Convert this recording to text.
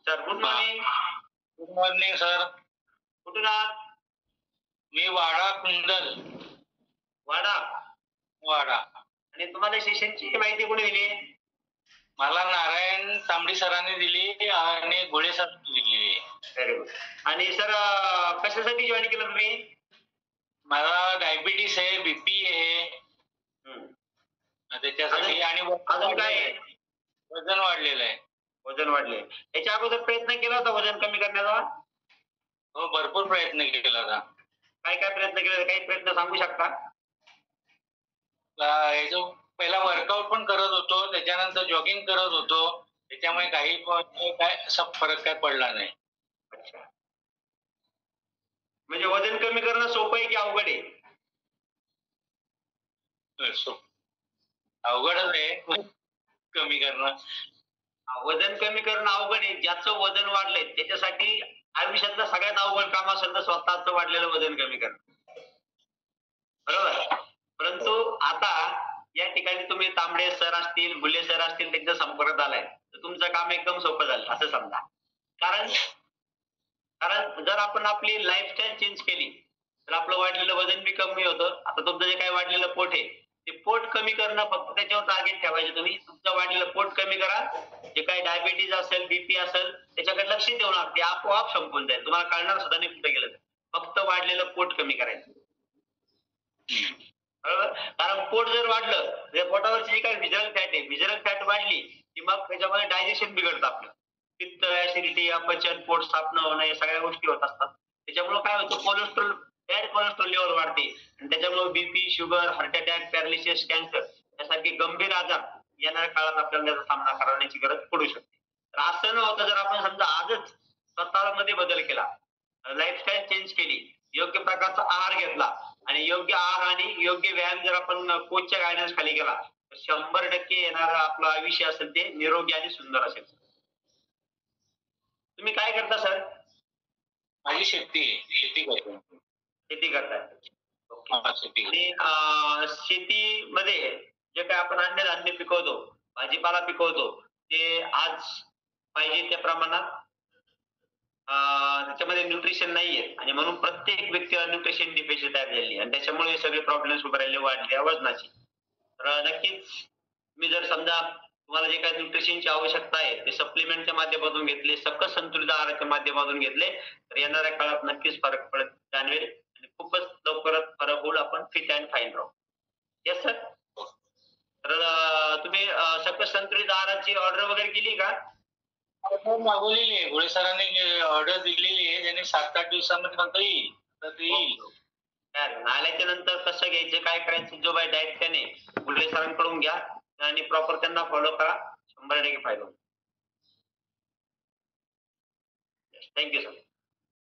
Sir good morning. Good morning sir. कुठून आहात? मी वाडा कुंडल. वाडा. वाडा. आणि तुम्हाला सेशनची माहिती कोणी दिली? मला नारायण तांबडी सरांनी दिली आणि घोडे सरांनी दिली. Very good. आणि सर कशासाठी जॉईन केलं तुम्ही? मला डायबिटीस आहे, बीपी आहे. त्याच्यासाठी आणि अजून काय आहे? वजन वाढलेलं आहे. वजन वाढले. याच्या अगोदर प्रयत्न केला होता वजन कमी करण्याचा? हो, भरपूर प्रयत्न केला होता. काय काय प्रयत्न केले? काही प्रयत्न सांगू शकता? याचा पहिला वर्कआउट पण करत होतो, त्याच्यानंतर जॉगिंग करत होतो. त्याच्यामुळे काही काय असा फरक काय पडला नाही. अच्छा. म्हणजे वजन कमी करणं सोपं आहे की अवघड आहे? अवघडच आहे कमी करणं. वजन कमी करणं अवघड आहे. ज्याचं वजन वाढलंय त्याच्यासाठी आयुष्यातलं सगळ्यात अवघड काम असेल तर स्वतःचं वाढलेलं वजन कमी करणं. बरोबर. परंतु आता या ठिकाणी तुम्ही तांबडे सर असतील, बुले सर असतील, त्यांच्या संपर्कात आलाय तर तुमचं काम एकदम सोपं झालं असं समजा. कारण कारण जर आपण आपली लाईफस्टाईल चेंज केली तर आपलं वाढलेलं वजन बी कमी होतं. आता तुमचं जे काही वाढलेलं पोट आहे ते पोट कमी करणं फक्त त्याच्यावर टार्गेट ठेवायचे तुम्ही. तुमचं वाढलेलं पोट कमी करा. जे काही डायबिटीज असेल, बीपी असेल त्याच्याकडे लक्ष देऊ नका. ते आपोआप संपून जाईल. तुम्हाला कळणार सुद्धा नाही कुठे गेलं. फक्त वाढलेलं पोट कमी करायचं. बरोबर. कारण पोट जर वाढलं तर पोटावरची जी काही व्हिजरल फॅट आहे, व्हिजरल फॅट वाढली की मग त्याच्यामध्ये डायजेशन बिघडतं आपलं. पित्त, ऍसिडिटी, अपचन, पोट साफ न होणं या सगळ्या गोष्टी होत असतात. त्याच्यामुळे काय होतं कोलेस्ट्रॉल, बॅड कोलेस्ट्रॉल लेवल वाढते आणि त्याच्यामुळे BP, sugar, heart attack, paralysis, cancer यासारखे गंभीर आजार येणाऱ्या काळात आपल्याला त्याचा सामना करण्याची गरज पडू शकते. तर असं न होतं जर आपण समजा आजच स्वतःमध्ये बदल केला, लाईफस्टाईल चेंज केली, योग्य प्रकारचा आहार घेतला आणि योग्य आहार आणि योग्य व्यायाम जर आपण कोचच्या गायडन्स खाली केला तर 100% येणारं आपलं आयुष्य असेल ते निरोगी आणि सुंदर असेल. तुम्ही काय करता सर? माझी शेती आहे, शेती करतो. शेती करताय. शेती. आणि शेतीमध्ये जे काही आपण अन्नधान्य पिकवतो, भाजीपाला पिकवतो ते आज पाहिजे त्या प्रमाणात त्याच्यामध्ये न्यूट्रिशन नाहीये आणि म्हणून प्रत्येक व्यक्तीला न्यूट्रिशन डिफिशियन्सी तयार झालेली आहे आणि त्याच्यामुळे सगळे प्रॉब्लेम्स उभे राहिले वाढल्या वजनाची. तर नक्कीच मी जर समजा तुम्हाला जे काही न्यूट्रिशनची आवश्यकता आहे ते सप्लिमेंटच्या माध्यमातून घेतले, सकस संतुलित आहाराच्या माध्यमातून घेतले तर येणाऱ्या काळात नक्कीच फरक पडत जाणवेल आणि खूपच लवकरच फरक होईल. आपण फिट अँड फाईन राहू. Yes sir. तर तुम्ही सकस संतुलित आहाराची ऑर्डर वगैरे केली का? मागवलेली आहे. घोडे सरांनी ऑर्डर दिलेली आहे. त्याने 7-8 दिवसामध्ये नंतर येईल. तर ते येईल. आल्याच्या नंतर कसं घ्यायचं, काय करायचं, जो काही डाएट त्याने घोडे सरांकडून घ्या आणि प्रॉपर त्यांना फॉलो करा. 100% फायदा होईल. Thank you sir.